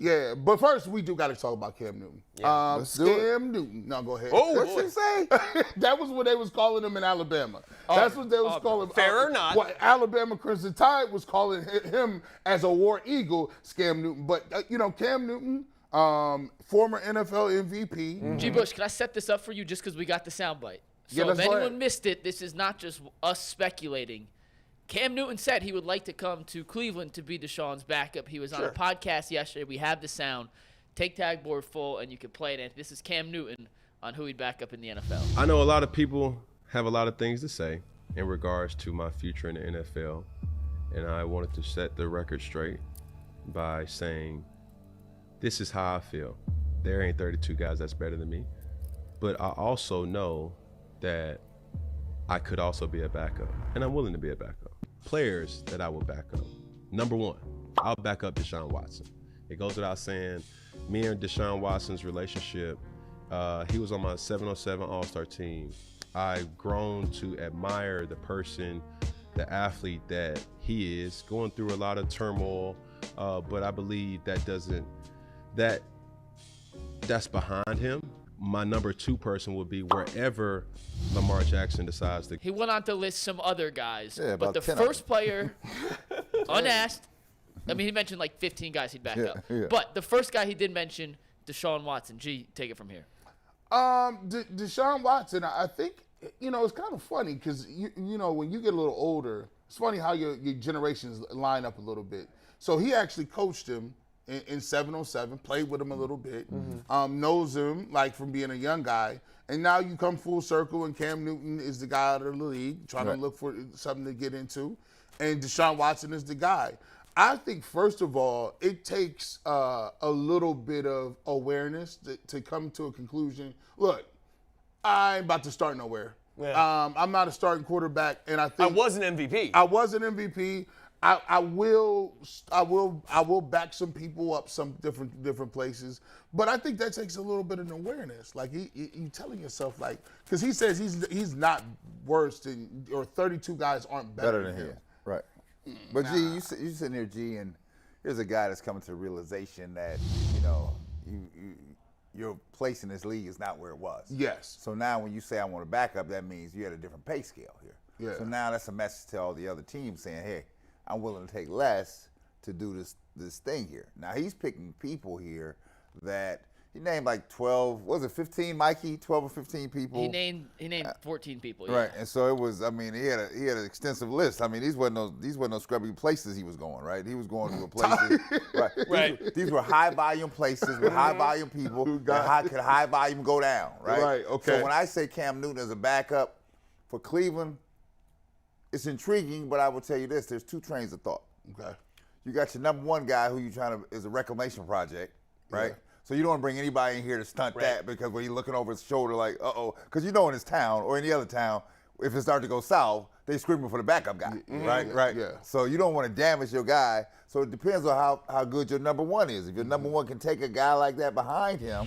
Yeah, but first we do got to talk about Cam Newton. Yeah. Cam Newton. No, go ahead. Oh, what'd you say? That was what they was calling him in Alabama. That's what they was calling him. Fair or not. What Alabama Crimson Tide was calling him as a War Eagle, Cam Newton. But, Cam Newton, former NFL MVP. G. Bush, can I set this up for you just because we got the soundbite? So Yeah, if let's go anyone ahead. missed it, this is not just us speculating. Cam Newton said he would like to come to Cleveland to be Deshaun's backup. He was on a podcast yesterday. We have the sound. Take tag board full, and you can play it. And this is Cam Newton on who he'd back up in the NFL. I know a lot of people have a lot of things to say in regards to my future in the NFL, and I wanted to set the record straight by saying this is how I feel. There ain't 32 guys that's better than me, but I also know that I could also be a backup, and I'm willing to be a backup. Players that I will back up. Number one, I'll back up Deshaun Watson. It goes without saying, me and Deshaun Watson's relationship, he was on my 707 All-Star team. I've grown to admire the person, the athlete that he is, going through a lot of turmoil, but I believe that's behind him. My number two person would be wherever Lamar Jackson decides to. He went on to list some other guys, Yeah, but about the 10 of them. first player, unasked, I mean, he mentioned like 15 guys he'd back up. Yeah. But the first guy he did mention, Deshaun Watson. G, take it from here. Deshaun Watson, I think, it's kind of funny because, when you get a little older, it's funny how your generations line up a little bit. So he actually coached him in 707, played with him a little bit, knows him like from being a young guy, and now you come full circle and Cam Newton is the guy out of the league trying to look for something to get into, and Deshaun Watson is the guy. I think, first of all, it takes a little bit of awareness to come to a conclusion. Look, I ain't about to start nowhere. Yeah. I'm not a starting quarterback, and I think I was an MVP. I was an MVP. I will back some people up some different places, but I think that takes a little bit of awareness. Like you telling yourself, like, because he says he's not worse than, or 32 guys aren't better than him. Right. But G, you sitting here, G, and here's a guy that's coming to the realization that your place in this league is not where it was. Yes. So now when you say I want to back up, that means you're at a different pay scale here. Yeah. So now that's a message to all the other teams saying, hey, I'm willing to take less to do this thing here. Now he's picking people here that he named like 12, was it 15, Mikey? 12 or 15 people. He named 14 people. Yeah. Right, and so it was. I mean, he had an extensive list. I mean, these weren't no scrubby places he was going. Right, he was going to a places. Right. These were high volume places with high volume people. Could high volume go down? Right. Right. Okay. So when I say Cam Newton as a backup for Cleveland, it's intriguing. But I will tell you this: there's two trains of thought. Okay. You got your number one guy who you trying to is a reclamation project, right? Yeah. So you don't want to bring anybody in here to stunt that because when you're looking over his shoulder like, uh-oh, because in his town or any other town, if it starts to go south, they screaming for the backup guy, right? Yeah. So you don't want to damage your guy. So it depends on how good your number one is. If your number one can take a guy like that behind him,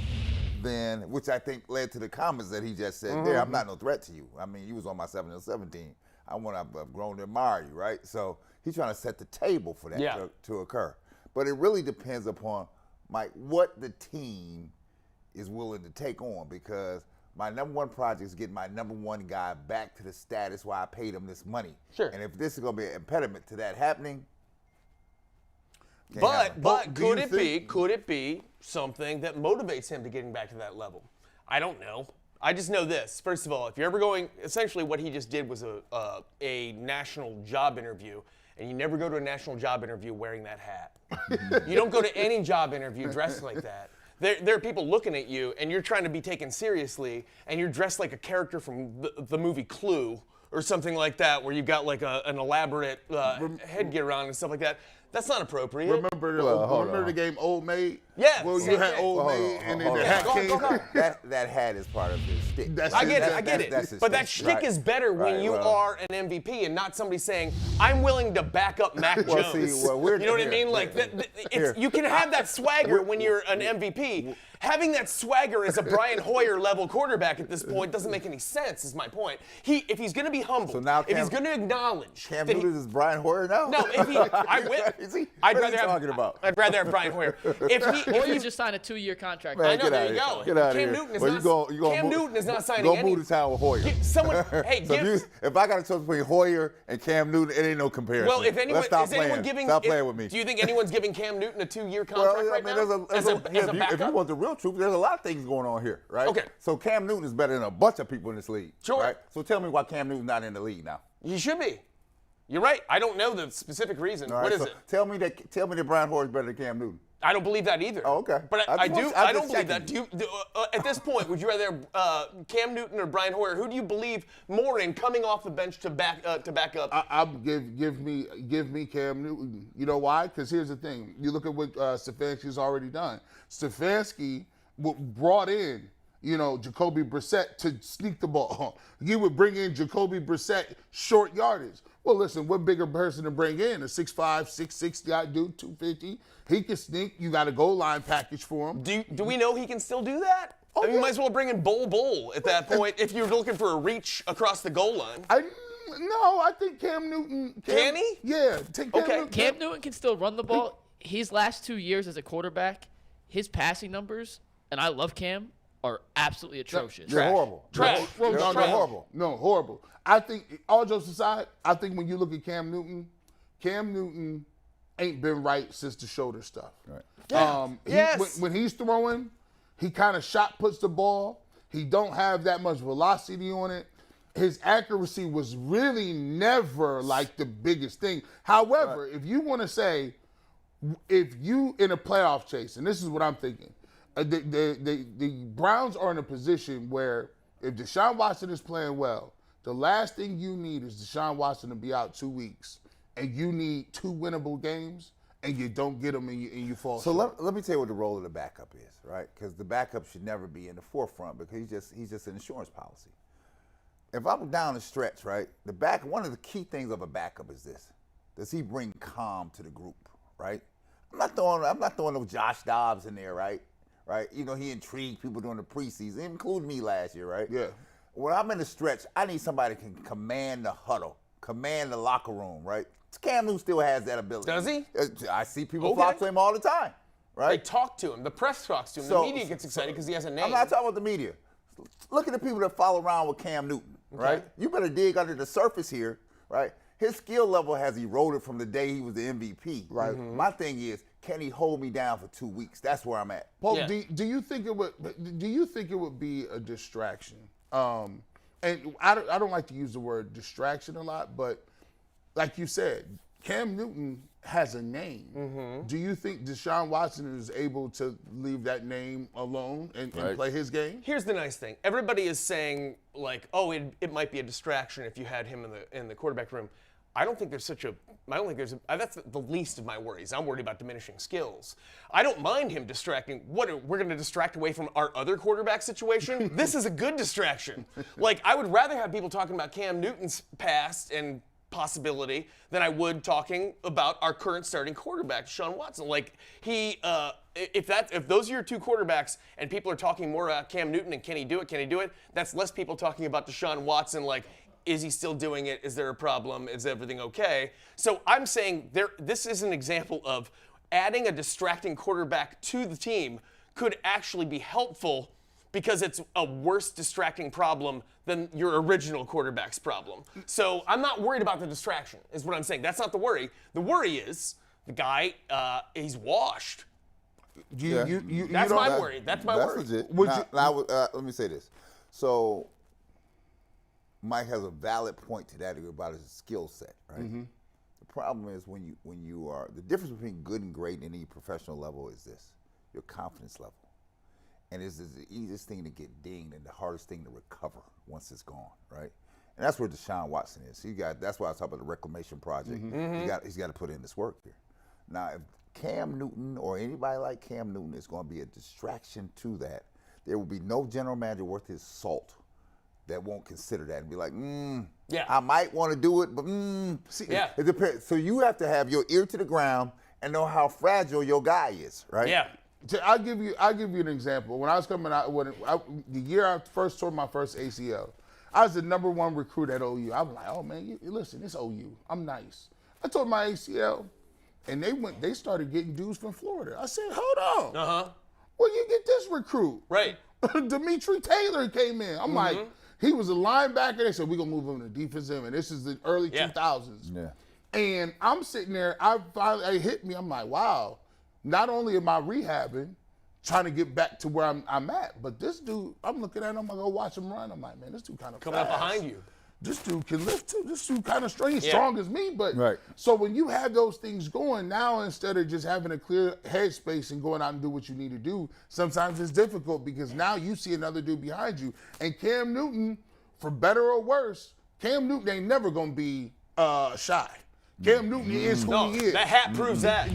then, which I think led to the comments that he just said there, I'm not no threat to you. I mean, you was on my 7-17. I've grown to admire you, right? So he's trying to set the table for that to occur. But it really depends upon, Mike, what the team is willing to take on, because my number one project is getting my number one guy back to the status where I paid him this money. Sure. And if this is going to be an impediment to that happening, But could it be something that motivates him to getting back to that level? I don't know. I just know this. First of all, if you're ever going, essentially what he just did was a national job interview, and you never go to a national job interview wearing that hat. You don't go to any job interview dressed like that. There are people looking at you, and you're trying to be taken seriously, and you're dressed like a character from the movie Clue or something like that, where you've got like an elaborate headgear on and stuff like that. That's not appropriate. Remember the game Old Maid? Yeah. Well, you had Old Maid, and then the hat came. that hat is part of his shtick. I get it. But that shtick is better when you are an MVP and not somebody saying, I'm willing to back up Mac Jones. You know what I mean? Like, you can have that swagger when you're an MVP. having that swagger as a Brian Hoyer level quarterback at this point doesn't make any sense. Is my point. If he's going to be humble, So now if he's going to acknowledge Cam that he- Newton is Brian Hoyer now? no, if he, I will. Is he? I'd What are rather you have. talking about? I'd rather have Brian Hoyer. If Hoyer he just signed a 2-year contract. Man, I know, get there outta you here. go. Get out of Cam here. Newton is Well, not. you gonna Cam move- Newton is not signing Go any. move to town with Hoyer. Someone, hey, So give. if I got a choice between Hoyer and Cam Newton, it ain't no comparison. Well, if anyone Let's stop is anyone playing. giving, Stop playing with me. Do you think anyone's giving Cam Newton a 2-year contract Well, I right mean, now? As a if you backup? want the real truth, there's a lot of things going on here, right? Okay. So Cam Newton is better than a bunch of people in this league. Sure. Right? So tell me why Cam Newton's not in the league now. He should be. You're right. I don't know the specific reason. All right, What is so it? Tell me that Brian Hoyer is better than Cam Newton. I don't believe that either. Oh, okay. But I I just do. want- I'm I don't just believe that. checking. Do you, at this point, would you rather Cam Newton or Brian Hoyer? Who do you believe more in coming off the bench to back up? I'm give me Cam Newton. You know why? Because here's the thing. You look at what Stefanski's already done. Stefanski brought in, Jacoby Brissett to sneak the ball. You would bring in Jacoby Brissett short yardage. Well, listen, what bigger person to bring in? A 6'5", 6'6" guy, dude, 250. He can sneak. You got a goal line package for him. Do we know he can still do that? Oh, I mean, yeah. you might as well bring in Bull at that point if you're looking for a reach across the goal line. I think Cam Newton. Can he? Yeah. Take Cam Okay. Newton. Cam Newton can still run the ball. His last 2 years as a quarterback, his passing numbers, and I love Cam, are absolutely atrocious. They're horrible. Trash. They're horrible. No, horrible. I think, all jokes aside, I think when you look at Cam Newton ain't been right since the shoulder stuff. Right. Yes. When he's throwing, he kind of shot puts the ball. He don't have that much velocity on it. His accuracy was really never like the biggest thing. However, if you want to say, if you in a playoff chase, and this is what I'm thinking, the Browns are in a position where if Deshaun Watson is playing well, the last thing you need is Deshaun Watson to be out 2 weeks, and you need 2 winnable games, and you don't get them, and you fall So short. let me tell you what the role of the backup is, right? Because the backup should never be in the forefront because he's just an insurance policy. If I'm down the stretch, right, one of the key things of a backup is this: does he bring calm to the group, right? I'm not throwing no Josh Dobbs in there, right? Right? He intrigued people during the preseason, including me last year, right? Yeah. When I'm in the stretch, I need somebody who can command the huddle, command the locker room, right? Cam Newton still has that ability. Does he? I see people flock to him all the time, They right? talk to him. The press talks to him. The media gets excited because he has a name. I'm not talking about the media. Look at the people that follow around with Cam Newton, right? You better dig under the surface here, right? His skill level has eroded from the day he was the MVP. Right. My thing is, can he hold me down for 2 weeks? That's where I'm at. Paul, Yeah. do you think it would be a distraction? And I don't like to use the word distraction a lot, but like you said, Cam Newton has a name. Mm-hmm. Do you think Deshaun Watson is able to leave that name alone and play his game? Here's the nice thing. Everybody is saying, like, oh, it might be a distraction if you had him in the quarterback room. I don't think there's that's the least of my worries. I'm worried about diminishing skills. I don't mind him distracting. We're going to distract away from our other quarterback situation? This is a good distraction. Like, I would rather have people talking about Cam Newton's past and possibility than I would talking about our current starting quarterback, Deshaun Watson. Like, if those are your two quarterbacks and people are talking more about Cam Newton and can he do it, that's less people talking about Deshaun Watson, like, is he still doing it? Is there a problem? Is everything okay? So I'm saying this is an example of adding a distracting quarterback to the team could actually be helpful because it's a worse distracting problem than your original quarterback's problem. So I'm not worried about the distraction, is what I'm saying. That's not the worry. The worry is the guy, he's washed. That's my worry. That's my worry. Legit. Let me say this. So Mike has a valid point to that about his skill set, right? Mm-hmm. The problem is when you are the difference between good and great in any professional level is this: your confidence level. And it's the easiest thing to get dinged and the hardest thing to recover once it's gone, right? And that's where Deshaun Watson is. That's why I talk about the reclamation project. Mm-hmm. He's got to put in this work here. Now, if Cam Newton or anybody like Cam Newton is going to be a distraction to that, there will be no general manager worth his salt that won't consider that and be like, I might want to do it, but It depends. So you have to have your ear to the ground and know how fragile your guy is, right? Yeah. I'll give you an example. When I was coming out, the year I first tore my first ACL, I was the #1 recruit at OU. I was like, oh man, listen, it's OU. I'm nice. I tore my ACL, and they started getting dudes from Florida. I said, hold on. Where you get this recruit? Right. Dimitri Taylor came in. I'm like, he was a linebacker. They said, we're going to move him to defensive end. This is the early 2000s. Yeah. And I'm sitting there, it hit me. I'm like, wow, not only am I rehabbing, trying to get back to where I'm at, but this dude, I'm looking at him, I'm going to go watch him run. I'm like, man, this dude kind of coming up behind you. This dude can lift too. This dude kind of strong as me. But right. So when you have those things going, now instead of just having a clear headspace and going out and do what you need to do, sometimes it's difficult because now you see another dude behind you. And Cam Newton, for better or worse, Cam Newton ain't never going to be shy. Cam Newton is who he is. That hat proves that.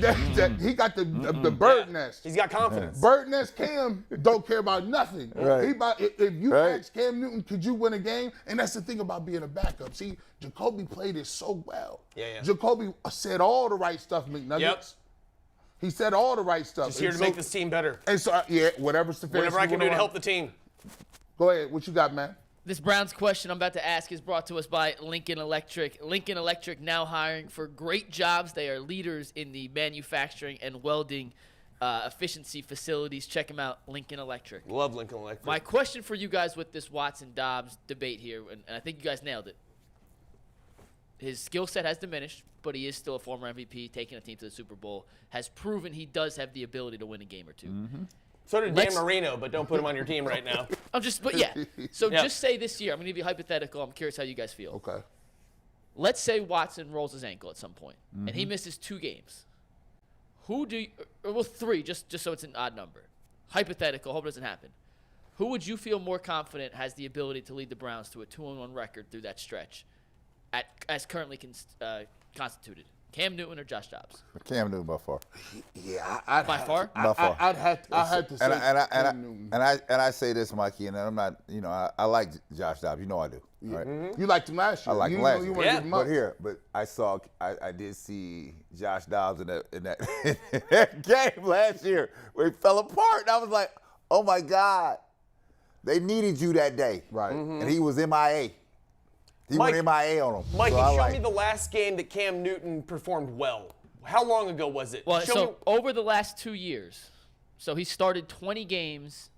He got the bird nest. He's got confidence. Bird nest Cam don't care about nothing. Right. If you ask Cam Newton, could you win a game? And that's the thing about being a backup. See, Jacoby played it so well. Yeah. Jacoby said all the right stuff, McNuggets. Yep. He said all the right stuff. Just here to make this team better. And so, whatever Stefanski. Whatever I can do to help the team. Go ahead. What you got, man? This Browns question I'm about to ask is brought to us by Lincoln Electric. Lincoln Electric now hiring for great jobs. They are leaders in the manufacturing and welding efficiency facilities. Check them out, Lincoln Electric. Love Lincoln Electric. My question for you guys with this Watson-Dobbs debate here, and I think you guys nailed it. His skill set has diminished, but he is still a former MVP, taking a team to the Super Bowl, has proven he does have the ability to win a game or two. So did Dan Marino, but don't put him on your team right now. So just say this year, I'm going to give you a hypothetical. I'm curious how you guys feel. Okay. Let's say rolls his ankle at some point, and he misses 2 games. Three, just so it's an odd number. Hypothetical, hope it doesn't happen. Who would you feel more confident has the ability to lead the Browns to a 2-1 record through that stretch as currently constituted? Cam Newton or Josh Dobbs? Cam Newton by far. Yeah, by far. I'd have to say Cam Newton. And I say this, Mikey, and I'm not, I like Josh Dobbs. You know I do. Right? You liked him last year. I liked him last year. Give him up. But I did see Josh Dobbs in that game last year where he fell apart, and I was like, oh my God, they needed you that day, right? And he was MIA. He went MIA on him. Mikey, show me the last game that Cam Newton performed well. How long ago was it? Well, over the last 2 years, so he started 20 games.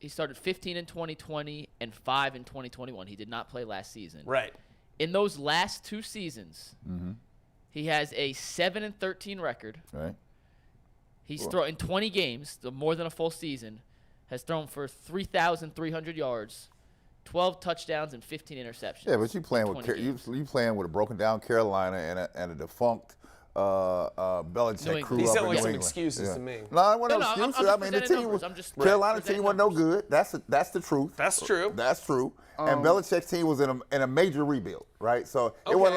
He started 15 in 2020 and 5 in 2021. He did not play last season. Right. In those last 2 seasons, he has a 7-13 record. Right. He's thrown in 20 games, so more than a full season, has thrown for 3,300 yards. 12 touchdowns and 15 interceptions. Yeah, but you playing with a broken down Carolina and a defunct Belichick crew. These up sound in like New some England. excuses to me. No, it wasn't no excuses. I mean, the team was Carolina team wasn't no good. That's the truth. That's true. That's true. And Belichick's team was in a major rebuild, right? So it wasn't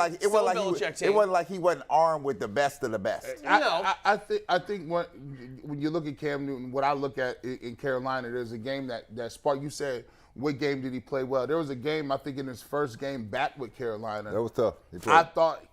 like he wasn't armed with the best of the best. I think when you look at Cam Newton, what I look at in Carolina, there's a game that sparked. You said, what game did he play well? There was a game, I think, in his first game back with Carolina. That was tough.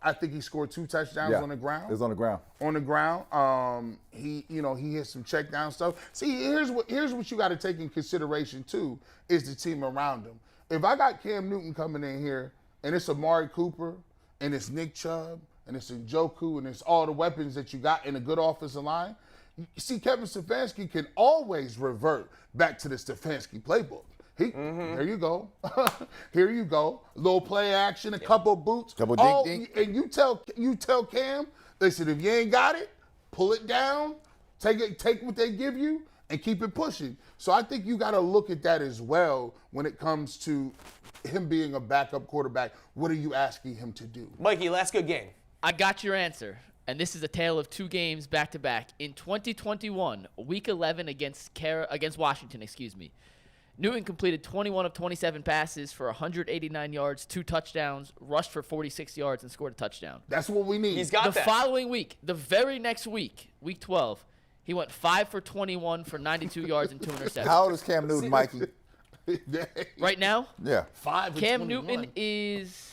I think he scored 2 touchdowns on the ground. It was on the ground. On the ground. He hit some check down stuff. See, here's what you got to take in consideration too, is the team around him. If I got Cam Newton coming in here and it's Amari Cooper and it's Nick Chubb and it's Njoku and it's all the weapons that you got in a good offensive line, you see, Kevin Stefanski can always revert back to the Stefanski playbook. There you go. Here you go. A little play action, a couple boots. Dink. And you tell Cam, listen, if you ain't got it, pull it down, take what they give you, and keep it pushing. So I think you got to look at that as well when it comes to him being a backup quarterback. What are you asking him to do? Mikey, last good game. I got your answer. And this is a tale of 2 games back-to-back. In 2021, Week 11 against Washington, Newton completed 21 of 27 passes for 189 yards, 2 touchdowns, rushed for 46 yards, and scored a touchdown. That's what we need. He's got that. The following week, the very next week, Week 12, he went 5 for 21 for 92 yards and 2 interceptions. How old is Cam Newton, Mikey? Right now? Yeah. 5 for Cam 21. Newton is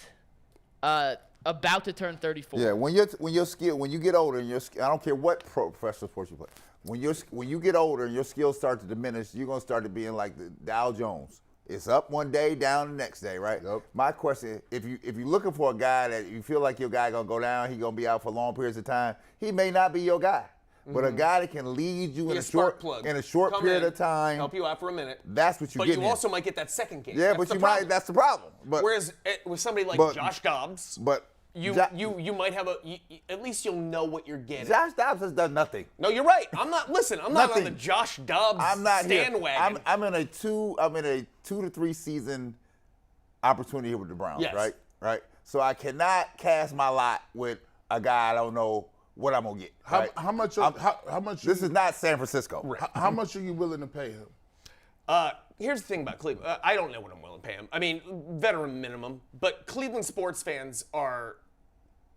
about to turn 34. Yeah, when you get older and I don't care what professional sports you play. when you get older and your skills start to diminish, you're gonna start to being like the Dow Jones. It's up one day, down the next day, right? Yep. My question: if you're looking for a guy that you feel like your guy gonna go down, he gonna be out for long periods of time, he may not be your guy. But a guy that can lead you in a short period of time, help you out for a minute. That's what you get. But you also might get that second game. Yeah, that's but you might. That's the problem. But whereas with somebody like Josh Dobbs, you might have at least you'll know what you're getting. Josh Dobbs has done nothing. No, you're right. I'm not on the Josh Dobbs bandwagon. I'm in a 2 to 3 season opportunity here with the Browns, yes. right? So I cannot cast my lot with a guy I don't know what I'm gonna get. Right? How much? This is not San Francisco. Right. How much are you willing to pay him? Here's the thing about Cleveland. I don't know what I'm willing to pay him. I mean, veteran minimum. But Cleveland sports fans are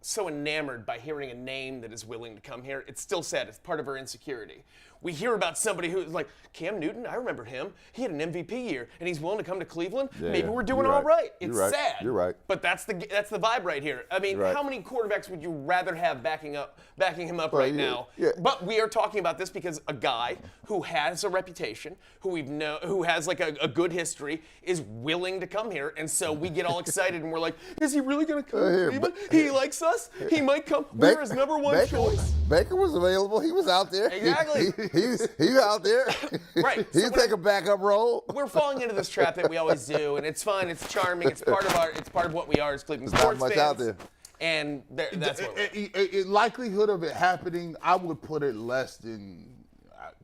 so enamored by hearing a name that is willing to come here. It's still sad. It's part of our insecurity. We hear about somebody who's like, Cam Newton, I remember him. He had an MVP year, and he's willing to come to Cleveland. Yeah, maybe we're doing all right. It's sad. You're right. But that's the vibe right here. I mean, how many quarterbacks would you rather have backing him up right now? Yeah. But we are talking about this because a guy who has a reputation, who has like a good history, is willing to come here, and so we get all excited and we're like, is he really going to come to Cleveland? He likes us. He might come. We're his number one choice. Baker was available. He was out there. Exactly. He's out there. Right. He'll take a backup role. We're falling into this trap that we always do, and it's fun. It's charming. It's part of what we are as Cleveland sports not much fans. out there. And that's what likelihood of it happening, I would put it less than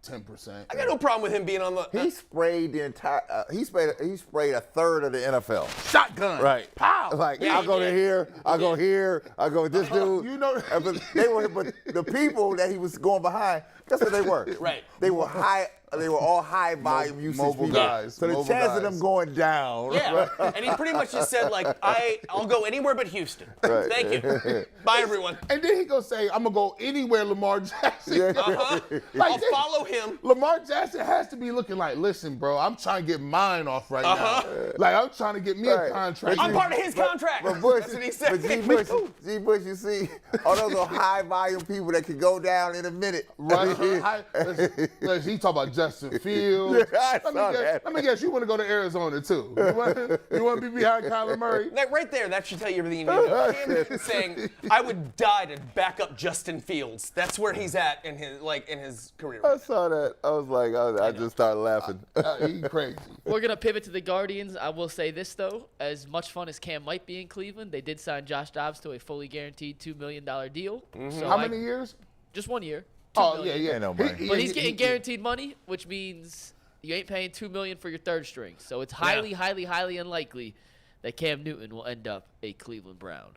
10%. I got no problem with him being on the. He sprayed the entire. He sprayed a third of the NFL. Shotgun. Right. Pow. Like Yeah, I'll go to here. I'll go here. I'll go with this dude. You know. But but the people that he was going behind, guess what they were? Right. They were high. They were all high volume usage mobile people. guys. So the Mobile chance of guys. them going down. Yeah, and he pretty much just said like, I'll go anywhere but Houston. Right. Thank you. Bye everyone. And then he gonna say, "I'm gonna go anywhere Lamar Jackson." Yeah. I'll follow him. Lamar Jackson has to be looking like, "Listen, bro, I'm trying to get mine off right now. Like I'm trying to get me a contract." I'm part of his contract. But Bush, That's what he said. But G. Bush, you see, all those are high volume people that can go down in a minute. Right. He talk about Justin Fields. Yeah, let me guess, you want to go to Arizona too. You want to be behind Kyler Murray? That right there, that should tell you everything you need to know. Cam Newton saying, "I would die to back up Justin Fields." That's where he's at in his career. I saw that. I was like, I just started laughing. He crazy. We're going to pivot to the Guardians. I will say this, though. As much fun as Cam might be in Cleveland, they did sign Josh Dobbs to a fully guaranteed $2 million deal. So How many years? Just 1 year. Oh, yeah. No money. But he's getting guaranteed money, which means you ain't paying $2 million for your third string. So it's highly, highly, highly unlikely that Cam Newton will end up a Cleveland Brown.